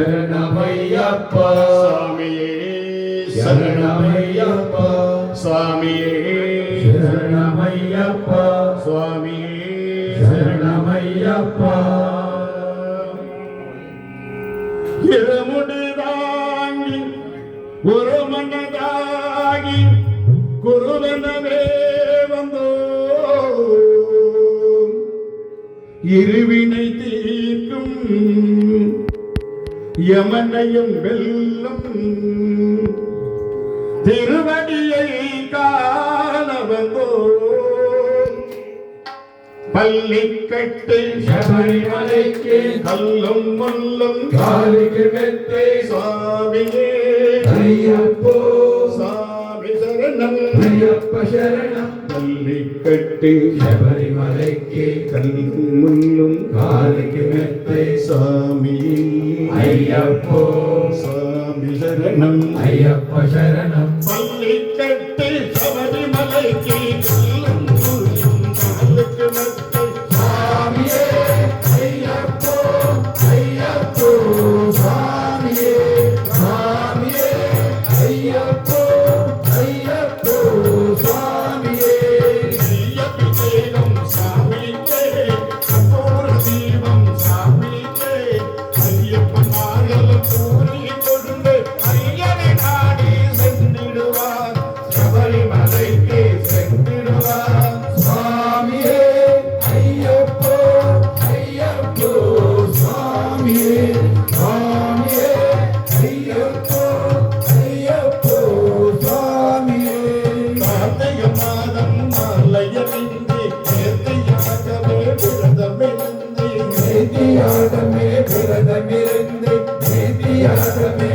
சரணமையப்பா சுவாமியே சரணமையப்பா சுவாமியே சரணமையப்பா சுவாமியே சரணமையப்பா இரமுடு தாங்கி ஒரு மனதாகி குருவனவே வந்தோ இருவினை தீர்க்கும் யமனையும் வெல்லும் திருவடியை காண வந்தோ பள்ளிக்கட்டு சபரிமலைக்கு கல்லும் முள்ளும் காலிக்கு மெத்தை சுவாமியே ஐயப்போ சாமி சரணம் ஐயப்ப சரணம் பள்ளிக்கட்டு சபரிமலைக்கு கல்லும் முள்ளும் காலிக்கு மெத்தை சாமியே ஐயப்போ சாமி சரணம் ஐயப்ப சரணம் பள்ளிக்கட்டு சபரிமலைக்கு கல்லும் முள்ளும் காலுக்கு மெத்தை சாமியே ஐயப்போ ஐயப்போ சாமியே சாமியே ஐயப்போ ஐயப்போ சாமியே ஐயப்பிதேகம் சாமிக்கே கற்பூர தீபம் சாமிக்கே ஐயப்பனாகல பூரி கொண்டு ஐயனை நாடி சென்றிடுவார் சபரிமலைக்கு சென்றிடுவார் சாமியே ஐயப்போ ஐயப்போ சாமியே சாமியே ஐயப்போ ஐயப்போ சாமியே கார்த்திக மாதம் மாலையணிந்து நேர்த்தியாகவே விரதமிருந்து நேதியாகமே விரதமிருந்து நேதியாகமே